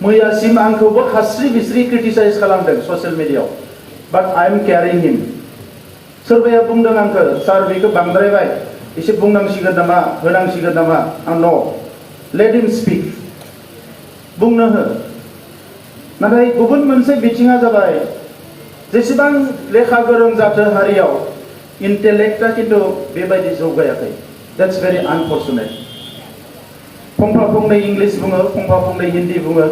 मैयासिम आंखौबो खास्रि बिस्रि क्रिटिसाइज खालामदों ससियेल मिडियाआव बाट आई एम केयारिं हिम सोरबाया बुंदों आंखौ सार बेखौ बांद्रायबाय एसे बुंनांसिगोन नामा होनांसिगोन नामा आं न लेट हिम स्पिक बुंनो हो नाथाय गुबुन मोनसे बिथिङा जाबाय जेसेबां लेखा गोरों जाथो हारियाव इन्टेलेक्टआ खिन्थु बेबायदि जौगायाखै दैट्स भेरि आनफर्चुनेट फंफा फंनै इंलिश बुङो फंफा फंनै हिन्दी बुङो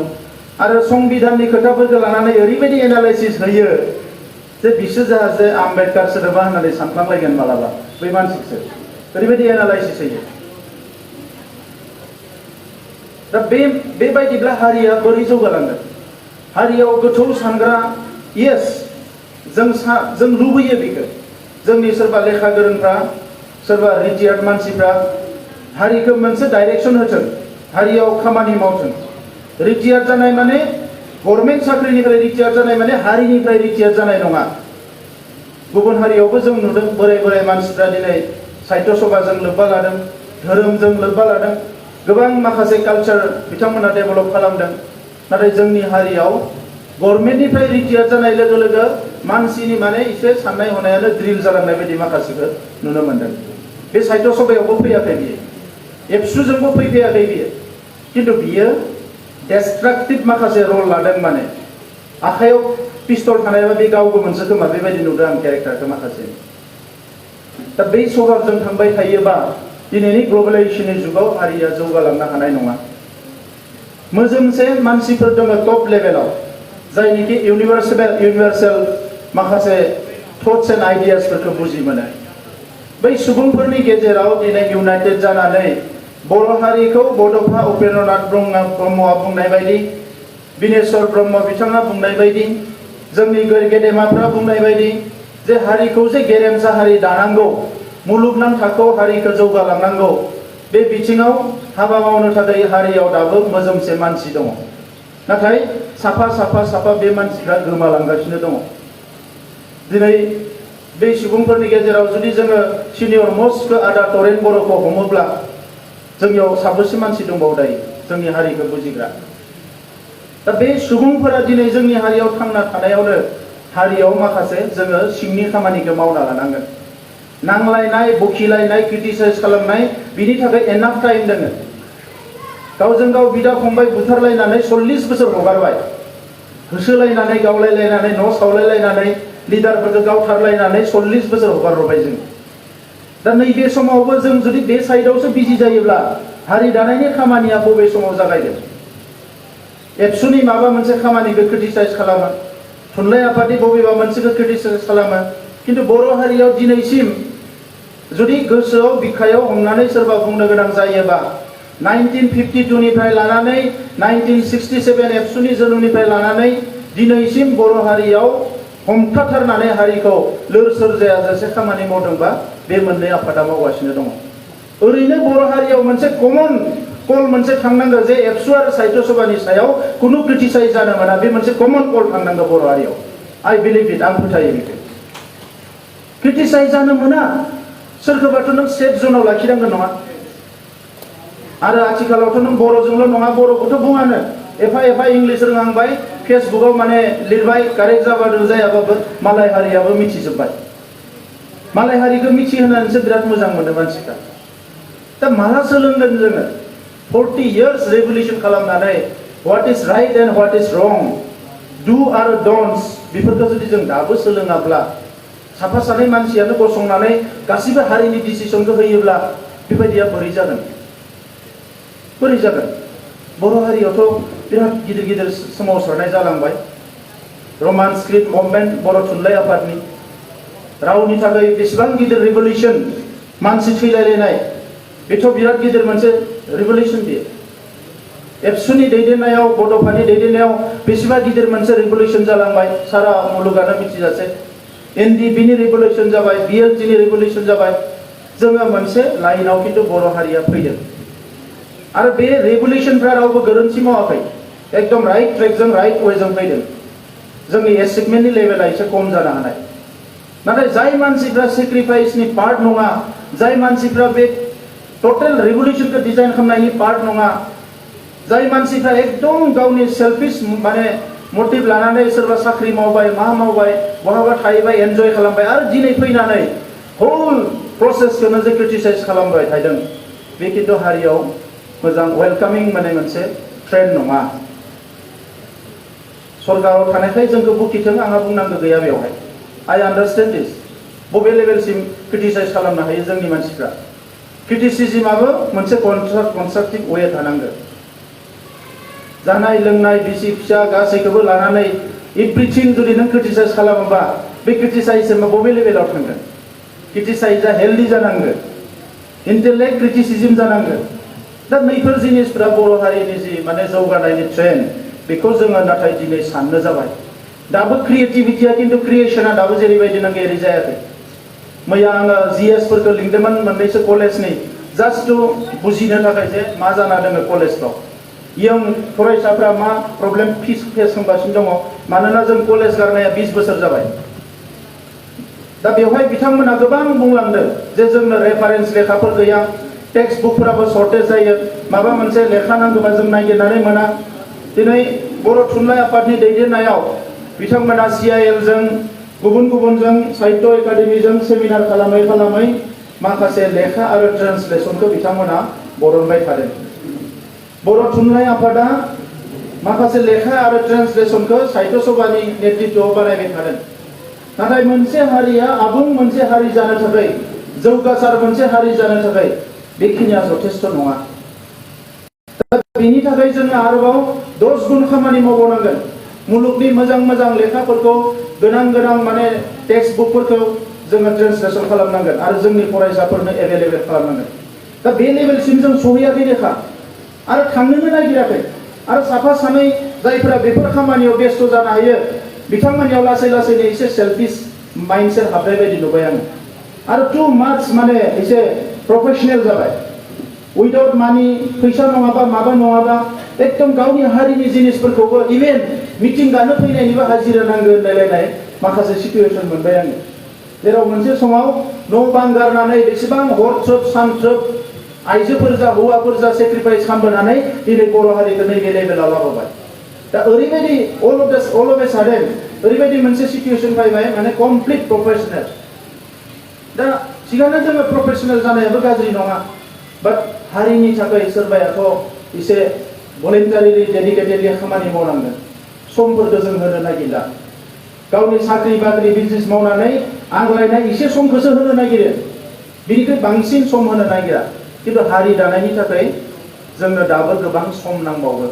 आरो संबिधाननि खोथाफोरखौ लानानै ओरैबायदि एनालाइसिस होयो जे बिसोर जाहाजे आम्बेडकार सोदोबा होननानै सानफ्लांलायगोन मालाबा बै मानसिखौसो ओरैबायदि एनालाइसिस होयो दा बेबायदिब्ला हारिया बोरै जौगालांगोन हारियाव गोथौ सानग्रा येस जों लुबैयो बेखौ जोंनि सोरबा लेखा गोरोंफ्रा सोरबा रिटायार्ड मानसिफ्रा हारिखौ मोनसे डाइरेक्शन होथों हारियाव खामानि मावथों रिटायार्ड जानाय माने गभर्नमेन्ट साख्रिनिफ्राय रिटायार्ड जानाय माने हारिनिफ्राय रिटायार्ड जानाय नङा गुबुन हारियावबो जों नुदों बोराय बोराय मानसिफ्रा दिनै साहित्य सभाजों लोब्बा लादों धोरोमजों लोब्बा लादों गोबां माखासे कालचार बिथांमोना डेभेलप खालामदों नाथाय जोंनि हारियाव गभर्नमेन्टनिफ्राय रिटायार्ड जानाय लोगो लोगो मानसिनि माने एसे साननाय हनायानो ड्रिल जालांनाय बायदि माखासेखौ नुनो मोनदों बे साहित्य सभायावबो फैयाखै बियो एबसुजोंबो फैफैयाखै बियो खिन्थु बियो डेस्ट्राक्टिभ माखासे रल लादों माने आखायाव पिस्तल थानायबा बे गावबो मोनसे खोमा बेबायदि नुदों आं केरेक्टारखौ माखासे दा बै स्वभाबजों थांबाय थायोबा दिनैनि ग्लबेलाइजेसननि जुगाव हारिया जौगालांनो हानाय नङा मोजोमसे मानसिफोर दङ टप लेभेलाव जायनिखि इउनिभार्सेल माखासे थट्स एन्ड आइडियासफोरखौ बुजि मोनो बै सुबुंफोरनि गेजेराव दिनै इउनाइटेड जानानै बर' हारिखौ बड'फा उपेन्द्रनाथ ब्रह्मआ बुंनाय बायदि बिनेश्वर ब्रह्म बिथाङा बुंनाय बायदि जोंनि गेदेमाफ्रा बुंनाय बायदि जे हारिखौ जे गेरेमसा हारि दानांगौ मुलुगनां थाखोआव हारिखौ जौगालांनांगौ बे बिथिङाव हाबा मावनो थाखाय हारियाव दाबो मोजोमसे मानसि दङ नाथाय साफा बे मानसिफ्रा गोमालांगासिनो दङ दिनै बे सुबुंफोरनि गेजेराव जुदि जोङो सिनियर मस्टखौ आदा तरेन बर'खौ हमोब्ला जोंनियाव साबेसे मानसि दंबावो दायो जोंनि हारिखौ बुजिग्रा दा बे सुबुंफोरा दिनै जोंनि हारियाव थांना थानायावनो हारियाव माखासे जोङो सिंनि खामानिखौ मावना लानांगोन नांलायनाय बखिलायनाय क्रिटिसाइज खालामनाय बिनि थाखाय एनाफ टाइम दोङो गावजों गाव बिदा फंबाय बुथारलायनानै 40 बोसोर हगारबाय होसोलायनानै गावलायलायनानै न' सावलायलायनानै लिडारफोरखौ गावथारलायनानै 40 बोसोर हगारहरबाय जों दा नैबे समावबो जों जुदि बे साइडआवसो बिजि जायोब्ला हारि दानायनि खामानिया बबे समाव जागायगोन एबसुनि माबा मोनसे खामानिखौ क्रिटिसाइज खालामो थुनलाइ आफादनि बबेबा मोनसेखौ क्रिटिसाइज खालामो खिन्थु बर' हारियाव दिनैसिम जुदि गोसोआव बिखायाव हमनानै सोरबा बुंनो गोनां जायोबा 1952 निफ्राय लानानै 1967 एबसुनि जोनोमनिफ्राय लानानै दिनैसिम बर' हारियाव हमथाथारनानै हारिखौ लोर सोर जायाजासे खामानि मावदोंबा बे मोननै आफादा मावगासिनो दङ ओरैनो बर' हारियाव मोनसे कमन कल मोनसे थांनांगौ जे एबसु आरो साहित्य सभानि सायाव खुनु क्रिटिसाइज जानो मोना बे मोनसे कमन कल थांनांगौ बर' हारियाव आइ बिलिभ इट आं फोथायो बेखौ क्रिटिसाइज जानो मोना सोरखौबाथ' नों सेफ जनाव लाखिनांगोन नङा आरो आथिखालावथ' नों बर'जोंल' नङा बर'खौथ' बुङानो एफा इंलिश रोंहांबाय फेसबुकाव माने लिरबाय कारेक्ट जाबाबो जायाबाबो मालाय हारियाबो मिथिजोब्बाय मालाय हारिखौ मिथिहोनानैसो बिराद मोजां मोनो मानसिफ्रा दा माला सोलोंगोन जोङो 40 years रेभुलिउसन खालामनानै what is right and what is wrong डु आरो डन्ट्स बेफोरखौ जुदि जों दाबो सोलोङाब्ला साफा सानै मानसियानो गसंनानै गासिबो हारिनि डिसिसनखौ होयोब्ला बेबायदिया बोरै जागोन बर' हारियावथ' बिराद गिदिर गिदिर सोमावसारनाय जालांबाय रमान स्क्रिप्ट मुभमेन्ट बर' थुनलाइ आफादनि रावनि थाखाय बेसेबां गिदिर रिभलिउसन मानसि थैलायलायनाय बेथ' बिराद गिदिर मोनसे रिभलिउसन बियो एबसुनि दैदेननायाव बड'फानि दैदेननायाव बेसेबा गिदिर मोनसे रिभलिउसन जालांबाय सारा मुलुगानो मिथिजासे एनडिपिनि रिभलिउसन जाबाय बिएलटिनि रिभलिउसन जाबाय जोङो मोनसे लाइनाव खिन्थु बर' हारिया फैदों आरो बे रिभलिउसनफ्रा रावबो गोरोन्थि मावाखै एकदम राइट ट्रेकजों राइट वेजों फैदों जोंनि एचिभमेन्टनि लेभेला एसे खम जानो हानाय नाथाय जाय मानसिफ्रा सेक्रिफाइसनि पार्ट नङा जाय मानसिफ्रा बे टटेल रिभलिउसनखौ डिजाइन खालामनायनि पार्ट नङा जाय मानसिफ्रा एकदम गावनि सेल्फिश माने मोटिभ लानानै सोरबा साख्रि मावबाय मा मावबाय बहाबा थाहैबाय एन्जय खालामबाय आरो दिनै फैनानै होल प्रसेसखौनो जे क्रिटिसाइज खालामबाय थादों बे खिन्थु हारियाव मोजां वेलकामिं माने मोनसे ट्रेन्ड नङा। सरकाराव थानायखाय जोंखौ बुखिथों आंहा बुंनांगौ गैया बेवहाय। आइ आन्डारस्टेन्ड दिस। बबे लेभेलसिम क्रिटिसाइज खालामनो हायो जोंनि मानसिफ्रा। क्रिटिसिजमाबो मोनसे कनस्ट्राक्टिभ वे थानांगोन। जानाय लोंनाय बिसि फिसा गासैखौबो लानानै एभ्रिथिं जुदि नों क्रिटिसाइज खालामोबा बे क्रिटिसाइजमा बबे लेभेलाव थांगोन। क्रिटिसाइजआ हेल्दि जानांगोन, इन्टेलेक्ट क्रिटिसिजम जानांगोन। दा नैफोर जिनिसफोरा बर' हारिनि जि माने जौगानायनि ट्रेन्ड बेखौ जोङो नाथाय दिनै साननो जाबाय। दाबो क्रिएटिभिटिया खिन्थु क्रिएशना दाबो जेरैबायदि नांगौ एरै जायाखै। मैया आङो जिएसफोरखौ लिंदोंमोन मोननैसो कलेजनि जास्ट टु बुजिनो थाखाय जे मा जाना दङ कलेजफ्राव। इयं फरायसाफ्रा मा प्रब्लेम फेस खालामगासिनो दङ मानोना जों कलेज गारनाया 20 बोसोर जाबाय। दा बेवहाय बिथांमोना गोबां बुंलांदों जे जोंनो रेफारेन्स लेखाफोर गैया, टेक्स्ट बुकफोराबो सर्टेज जायो, माबा मोनसे लेखा नांगौबा जों नागिरनानै मोना। दिनै बर' थुनलाइ आफादनि दैदेननायाव बिथांमोना CIL जों गुबुन गुबुनजों साहित्य एकाडेमिजों सेमिनार खालामै खालामै माखासे लेखा आरो ट्रेन्सलेसनखौ बिथांमोना बरनबाय थादों। बर' थुनलाइ आफादा माखासे लेखा आरो ट्रेन्सलेसनखौ साहित्य सभानि नेतृत्वआव बानायबाय थादों। नाथाय मोनसे हारिया आबुं मोनसे हारि जानो थाखाय, जौगासार मोनसे हारि जानो थाखाय बेखिनिया जथेस्थ नङा। दा बेनि थाखाय जोङो आरोबाव 10 गुन खामानि मावबावनांगोन। मुलुगनि मोजां मोजां लेखाफोरखौ गोनां माने टेक्स्ट बुकफोरखौ जोङो ट्रेन्सलेसन खालामनांगोन आरो जोंनि फरायसाफोरनो एभेलेबेल खालामनांगोन। दा बे लेभेलसिम जों सहैयाखै लेखा आरो थांनोनो नागिराखै। आरो साफा सानै जायफोरा बेफोर खामानियाव बेस्थ जानो हायो बिथांमोननियाव लासै लासैनो एसे सेल्फिश माइन्डसेट हाबनाय बायदि नुबाय आङो। आरो टु माच माने एसे प्रफेसनेल जाबाय। उइदाउट मानि फैसा नङाबा माबा नङाबा एकदम गावनि हारिनि जिनिसफोरखौबो इभेन मिटिंगानो फैनायनिबो हाजिरा नांगौ होनलायलायनाय माखासे सिटुएसन मोनबाय आङो। जेराव मोनसे समाव न' बां गारनानै बेसेबां हरथ्रोब सानथ्रोब आइजोफोर जा हौवाफोर जा सेक्रिफाइस खालामबोनानै दिनै बर' हारिखौ नैबे लेभेलाव लाबोबाय। दा ओरैबायदि अल अफ ए साडेन ओरैबायदि मोनसे सिटुएसन फैबाय माने कमप्लिट प्रफेसनेल। दा सिगांनो जोङो प्रफेसनेल जानायाबो गाज्रि नङा, बाट हारिनि थाखाय सोरबायाथ' एसे भलेन्टारिलि डेडिकेटेडलि खामानि मावनांगोन। समफोरखौ जों होनो नागिरला। गावनि साख्रि बाख्रि बिजनेस मावनानै आग्लायनाय एसे समखौसो होनो नागिरो, बिनिख्रुइ बांसिन सम होनो नागिरा। खिन्थु हारि दानायनि थाखाय जोंनो दाबो गोबां सम नांबावो।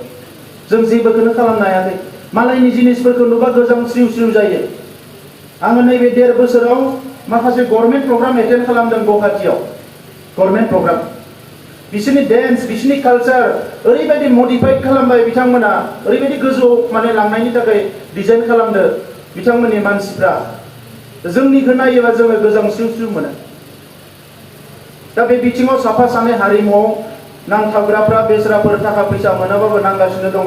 जों जेबोखौनो खालामनो हायाखै। मालायनि जिनिसफोरखौ नुबा गोजां स्रिउ स्रिउ जायो। आङो नैबे 1.5 बोसोराव माखासे गभर्नमेन्ट प्रग्राम एटेन्ड खालामदों गुवाहाटीयाव। गभर्नमेन्ट प्रग्राम बिसोरनि डेन्स बिसोरनि कालचार ओरैबायदि मडिफाइड खालामबाय बिथांमोना, ओरैबायदि गोजौ माने लांनायनि थाखाय डिजाइन खालामदों बिथांमोननि मानसिफ्रा। जोंनिखौ नायोबा जोङो गोजां स्रिउ स्रिउ मोनो। दा बे बिथिङाव साफा सानै हारिमुआव नांथाबग्राफ्रा बेसराफोर थाखा फैसा मोनाबाबो नांगासिनो दङ।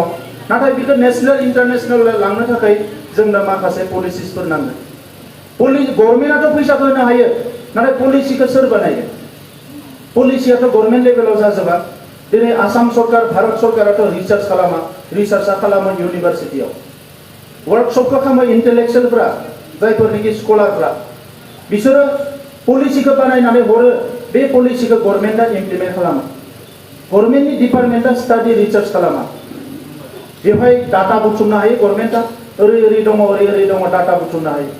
नाथाय बेखौ नेशनेल इन्टारनेशनेल लांनो थाखाय जोंनो माखासे पलिसिसफोर नांगोन। गभर्नमेन्टआथ' फैसाखौ होनो हायो, नाथाय पलिसिखौ सोर बानायगोन? पलिसियाथ' गभर्नमेन्ट लेभेलाव जाजोबा। दिनै आसाम सरकार भारत सरकाराथ' रिसार्च खालामा, रिसार्चआ खालामो इउनिभार्सिटियाव। वर्कशपखौ खालामो इन्टेलेक्सुयेलफ्रा, जायफोरनिखि स्कलारफ्रा। बिसोरो पलिसिखौ बानायनानै हरो, बे पलिसिखौ गभर्नमेन्टआ इमप्लिमेन्ट खालामो। गभर्नमेन्टनि डिपार्टमेन्टआ स्टाडि रिसार्च खालामा। बेवहाय डाटा बुथुमनो हायो गभर्नमेन्टआ, ओरै दङ ओरै दङ डाटा बुथुमनो हायो।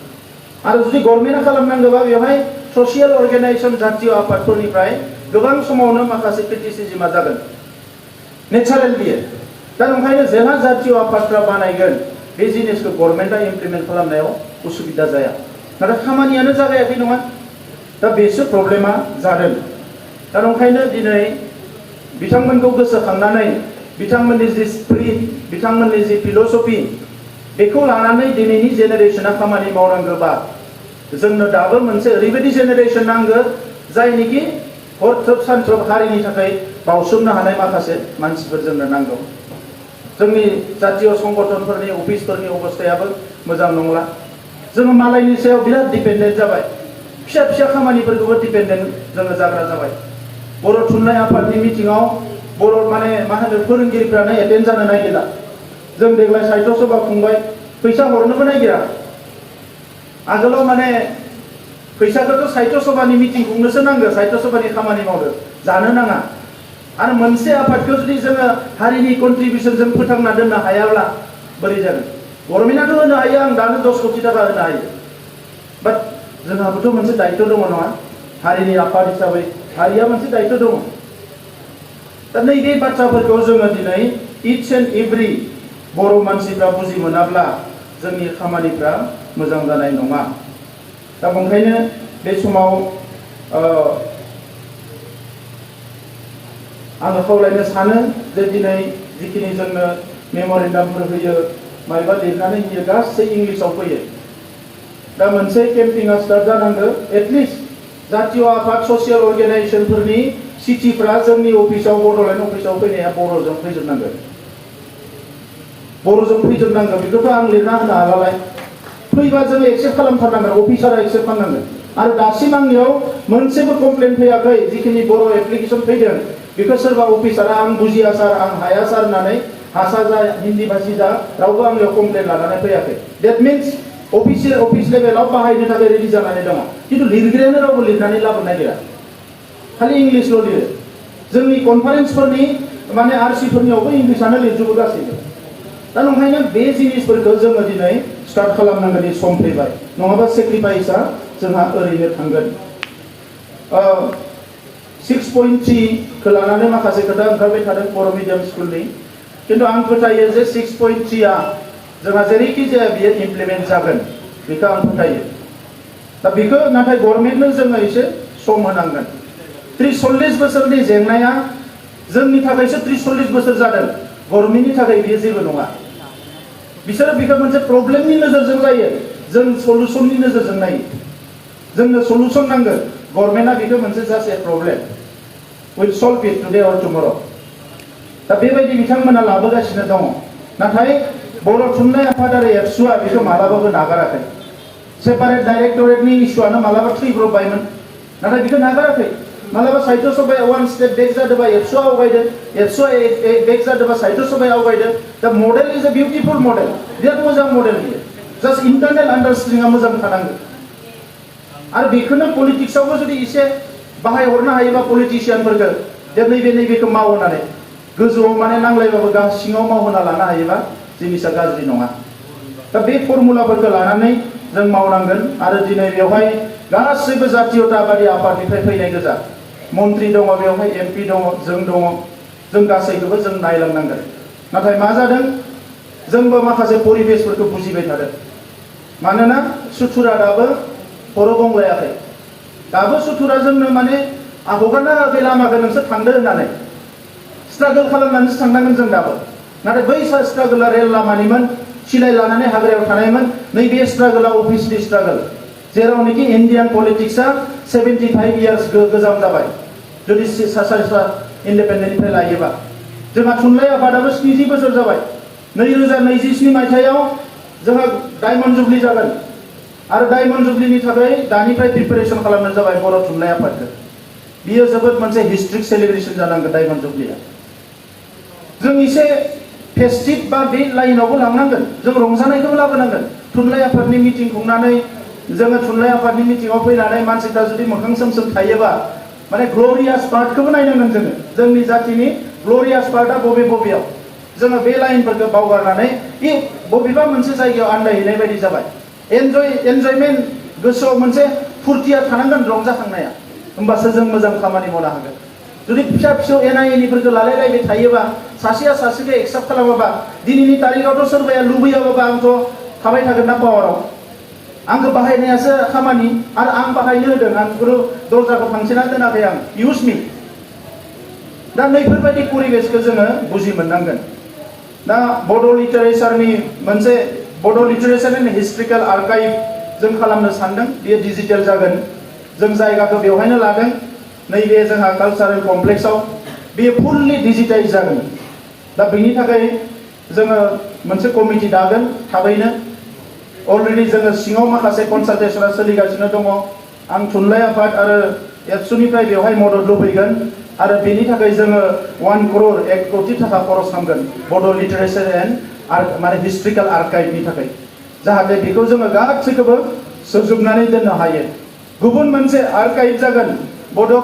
आरो जुदि गभर्नमेन्टआ खालामनांगौबा बेवहाय ससियेल अर्गेनाइजेसन जातीय आफादफोरनिफ्राय गोबां समावनो माखासे क्रिटिसिजमा जागोन, नेचारेल बियो। दा ओंखायनो जेला जातीय आफादफ्रा बानायगोन बे जिनिसखौ गभर्नमेन्टआ इमप्लिमेन्ट खालामनायाव उसुबिदा जाया। नाथाय खामानियानो जागायाखै नङा। दा बेसो प्रब्लेमा जादों। दा ओंखायनो दिनै बिथांमोनखौ गोसोखांनानै बिथांमोननि जि स्पिरिट, बिथांमोननि जि फिलसफि बेखौ लानानै दिनैनि जेनेरेशना खामानि मावनांगौबा जोंनो दाबो मोनसे ओरैबायदि जेनेरेशन नांगौ जायनिखि हरथ्रोब सानथ्रोब हारिनि थाखाय बावसोमनो हानाय माखासे मानसिफोर जोंनो नांगौ। जोंनि जातीय संगठनफोरनि अफिसफोरनि अबस्थायाबो मोजां नंला। जोङो मालायनि सायाव बिराद डिपेन्डेन्ट जाबाय। फिसा फिसा खामानिफोरखौबो डिपेन्डेन्ट जोङो जाग्रा जाबाय। बर' थुनलाइ आफादनि मिटिङाव बर' माने मा होनो फोरोंगिरिफ्रानो एटेन्ड जानो नागिरा जों देग्लाय साहित्य सभा खुंबाय फैसा हरनोबो नागिरा आगोलाव माने फैसाखौथ' साहित्य सभानि मिटिं खुंनोसो नांगौ साहित्य सभानि खामानि मावनो जानो नाङा आरो मोनसे आफादखौ जुदि जोङो हारिनि कन्ट्रिबिउसनजों फोथांना दोननो हायाब्ला बोरै जागोन गभर्नमेन्टआथ' होनो हायो आं दानो 10 कोटि थाखा होनो हायो बाट जोंहाबोथ' मोनसे दायित्व दङ नङा हारिनि आफाद हिसाबै हारिया मोनसे दायित्व दङ दा नैबे बाथ्राफोरखौ जोङो दिनै इच एन्ड एभ्रि बर' मानसिफ्रा बुजि मोनाब्ला जोंनि खामानिफ्रा मोजां जानाय नङा दा ओंखायनो बे समाव आङो खावलायनो सानो जे दिनै जिखिनि जोंनो मेम'रेन्डामफोर होयो मायबा लिरनानै होयो गासै इंलिसाव फैयो दा मोनसे केम्पिंआ स्टार्ट जानांगौ एटलिस्ट जातीय आफाद ससियेल अर्गेनाइजेशनफोरनि सिटिफ्रा जोंनि अफिसाव बड'लेण्ड अफिसाव फैनाया बर'जों फैजोबनांगौ बर'जों फैजोबनांगौ बेखौथ' आं लिरना होनो हालालाय फैबा जोङो एक्सेप्ट खालामथारनांगोन अफिसारा एक्सेप्ट खालामनांगोन आरो दासिम आंनियाव मोनसेबो कमप्लेन फैयाखै जिखिनि बर' एप्लिकेसन फैदों बेखौ सोरबा अफिसारा आं बुजिया सार आं हाया सार होननानै हारसा जा हिन्दी भाषी जा रावबो आंनियाव कमप्लेन लानानै फैयाखै डेट मिन्स अफिस लेभेलाव बाहायनो थाखाय रेडि जानानै दङ खिन्थु लिरग्रायानो रावबो लिरनानै लाबोनो नागिरा खालि इंलिसल' लिरो जोंनि कनफारेन्सफोरनि माने आरसिफोरनियावबो इंलिसानो लिरजोबो गासैबो दा नंखायनो बे जिनिसफोरखौ जोङो दिनै स्टार्ट खालामनांगोन सम फैबाय नङाबा सेक्रिफाइसआ जोंहा ओरैनो थांगोन 6.3 खौ लानानै माखासे खोथा ओंखारबाय थादों बर' मिडियाम स्कुलनि खिन्थु आं फोथायो जे 6.3 आ जोंहा जेरैखि जाया बियो इमप्लिमेन्ट जागोन बेखौ आं फोथायो दा बेखौ नाथाय गभर्नमेन्टनो जोङो एसे सम होनांगोन 30-40 बोसोरनि जेंनाया जोंनि थाखायसो 30-40 बोसोर जादों गभर्नमेन्टनि थाखाय बियो जेबो नङा बिसोरो बेखौ मोनसे प्रब्लेमनि नोजोरजों जायो जों सलुसननि नोजोरजों नायो जोंनो सलुसन नांगौ गभर्नमेन्टआ बेखौ मोनसे just A problem will solve it today अर टुमर' दा बेबायदि बिथांमोना लाबोगासिनो दङ नाथाय बर' थुनलाइ आफाद आरो एबसुआ बेखौ मालाबाबो नागाराखै सेपारेट डाइरेक्टरेटनि इस्युआनो मालाबा थैब्रबबायमोन नाथाय बेखौ नागाराखै मालाबा साहित्य सभाया वान स्टेप बेक जादोंबा एबसुआ आवगायदों एबसुआ बेक जादोंबा साहित्य सभाया आवगायदों दा model is a beautiful model बिराद मोजां मडेल बियो जास्ट इन्टारनेल आन्डारस्टेन्डिंआ मोजां थानांगौ आरो बेखौनो पलिटिक्सआवबो जुदि एसे बाहायहरनो हायोबा पलिटिशियानफोरखौ जे नैबेखौ माव होननानै गोजौआव माने नांलायबाबो सिङाव मावहोना लानो हायोबा जिनिसा गाज्रि नङा दा बे फर्मुलाफोरखौ लानानै जों मावनांगोन आरो दिनै बेवहाय गासैबो जातीयताबादि आफादनिफ्राय फैनाय गोजा मन्त्रि दङ बेवहाय एमपि दङ जों गासैखौबो जों नायलांनांगोन नाथाय मा जादों जोंबो माखासे परिबेसफोरखौ बुजिबाय थादों मानोना सुथुरा दाबो खर' गंलायाखै दाबो सुथुरा जोंनो माने हगारना होआखै लामाखौ नोंसोर थांदो होननानै स्ट्रागल खालामनानैसो थांनांगोन जों दाबो नाथाय बै स्ट्रागला रेल लामानिमोन सिलाय लानानै हाग्रायाव थानायमोन नैबे स्ट्रागला अफिसनि स्ट्रागल जेरावनोखि इन्डियान पलिटिक्सआ 75 इयार्स गोजाम जाबाय जुदि इन्डिपेन्डेन्टनिफ्राय लायोबा जोंहा थुनलाइ आफादाबो 70 बोसोर जाबाय 2027 मायथाइयाव जोंहा डायमन्ड जुबलि जागोन आरो डायमन्ड जुबलिनि थाखाय दानिफ्राय प्रिपेरेसन खालामनो जाबाय बर' थुनलाइ आफादखौ बियो जोबोद मोनसे हिस्ट्रिक सेलिब्रेसन जानांगोन डायमन्ड जुबलिया जों एसे फेस्टिभ बा बे लाइनावबो लांनांगोन जों रंजानायखौबो लाबोनांगोन थुनलाइ आफादनि मिटिं खुंनानै जोङो थुनलाइ आफादनि मिटिंआव फैनानै मानसिफ्रा जुदि मोखां सोम थायोबा माने ग्ल'रियास पार्टखौबो नायनांगोन जोंनि जातिनि ग्ल'रियास पार्टआ बबेयाव जोङो बे लाइनफोरखौ बावगारनानै बबेबा मोनसे जायगायाव आन्दायहैनाय बायदि जाबाय एन्जयमेन्ट गोसोआव मोनसे फुरथिया थानांगोन रंजाखांनाया होमबासो जों मोजां खामानि मावनो हागोन जुदि फिसा फिसौ एना एनिफोरखौ लालायलायबाय थायोबा सासेया सासेखौ एक्सेप्ट खालामाबा दिनैनि तारिखआवथ' सोरबाया लुबैयाबाबा आंथ' थाबाय थागोन ना पावाराव आंखौ बाहायनायासो खामानि आरो आं बाहायनो होदों आं दरजाखौ फांसेना दोनाखै आं इउज मी दा नैफोरबायदि परिबेसखौ जोङो बुजि मोननांगोन दा बड' लिटारेचारनि मोनसे बड' लिटारेचार एन्ड हिस्ट्रिकेल आर्काइभ जों खालामनो सानदों बेयो डिजिटेल जागोन जों जायगाखौ बेवहायनो लादों नैबे जोंहा कालचारेल कमप्लेक्सआव बेयो फुल्लि डिजिटाइज जागोन दा बेनि थाखाय जोङो मोनसे कमिटि दागोन थाबैनो अलरेडि जोङो सिङाव माखासे कनसालटेसना सोलिगासिनो दङ आं थुनलाइ आफाद आरो एबसुनिफ्राय बेवहाय मदद लुबैगोन आरो बेनि थाखाय जोङो 1 करोड़ 1 कोटी थाखा खरस खालामगोन बड' लिटारेचार एन्ड माने हिस्ट्रिकेल आर्काइभनि थाखाय जाहाथे बेखौ जोङो गासैखौबो सोजोबनानै दोननो हायो गुबुन मोनसे आर्काइभ जागोन बड'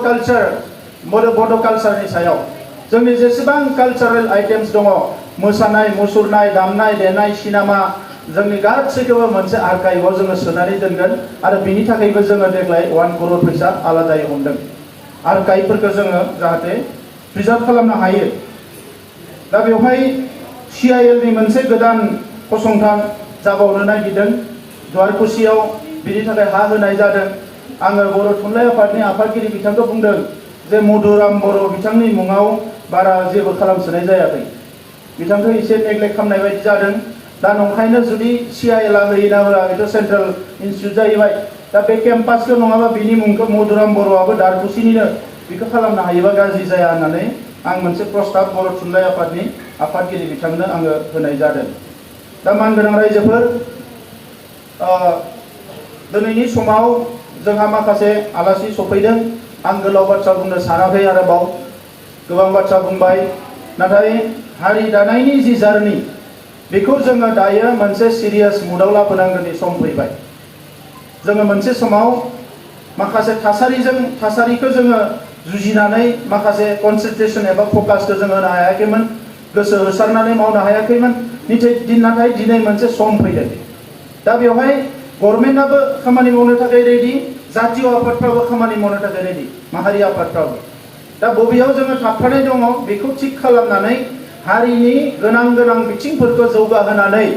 कालचारनि सायाव जोंनि जेसेबां कालचारेल आइटेम्स दङ मोसानाय मुसुरनाय दामनाय देनाय सिनेमा जोंनि गासैखौबो मोनसे आर्काइभआव जोङो सोनानै दोनगोन आरो बेनि थाखायबो जोङो देग्लाय 1 करोड़ फैसा आलादायै हमदों आर्काइभफोरखौ जोङो जाहाथे प्रिजार्भ खालामनो हायो दा बेवहाय CIL नि मोनसे गोदान फसंथान जाबावनो नागिरदों दुवारकुसियाव बिनि थाखाय हा होनाय जादों आङो बर' थुनलाइ आफादनि आफादगिरि बिथांखौ बुंदों जे मधुराम बर' बिथांनि मुङाव बारा जेबो खालामसोनाय जायाखै बिथांखौ एसे नेग्लेक्ट खालामनाय बायदि जादों दा नंखायनो जुदि CIL आ होयोना होआ बेथ' सेन्ट्रेल इनस्टिट्यूट जाहैबाय दा बे केम्पासखौ नङाबा बिनि मुंखौ मधुराम बर'आबो दारकुसिनिनो बेखौ खालामनो हायोबा गाज्रि जाया होननानै आं मोनसे प्रस्ताब बर' थुनलाइ आफादनि आफादगिरि बिथांनो आङो होनाय जादों दा मानगोनां रायजोफोर दिनैनि समाव जोंहा माखासे आलासि सफैदों आं गोलाव बाथ्रा बुंनो सानाखै आरोबाव गोबां बाथ्रा बुंबाय नाथाय हारि दानायनि जि जार्नि बेखौ जोङो दायो मोनसे सिरियास मुडआव लाबोनांगौनि सम फैबाय जोङो मोनसे समाव माखासे थासारिखौ जोङो जुजिनानै माखासे कनसेन्ट्रेसन एबा फकासखौ जों होनो हायाखैमोन गोसो होसारनानै मावनो हायाखैमोन नाथाय दिनै मोनसे सम फैदों दा बेवहाय गभर्नमेन्टआबो खामानि मावनो थाखाय रेडि जातीय आफादफ्राबो खामानि मावनो थाखाय रेडि माहारि आफादफ्राबो दा बबेयाव जोङो थाबथानाय दङ बेखौ थिग खालामनानै हारिनि गोनां बिथिंफोरखौ जौगाहोनानै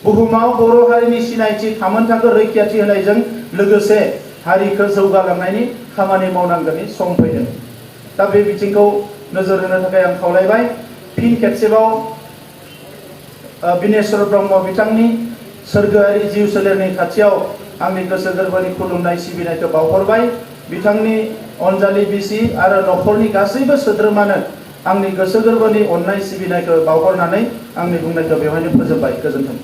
बुहुमाव बर' हारिनि सिनायथि थामोनथाखौ रैखाथि होनायजों लोगोसे हारिखौ जौगालांनायनि खामानि मावनांगौनि सम फैदों दा बे बिथिंखौ नोजोर होनो थाखाय आं खावलायबाय फिन खेबसेबाव बिनेश्वर ब्रह्म बिथांनि सोरगोआरि जिउ सोलेरनि खाथियाव आंनि गोसो गोरबोनि खुलुमनाय सिबिनायखौ बावहरबाय बिथांनि अनजालि बिसि आरो नखरनि गासैबो सोद्रोमानो आंनि गोसो गोरबोनि अननाय सिबिनायखौ बावहरनानै आंनि बुंनायखौ बेवहायनो फोजोबबाय गोजोन्थों।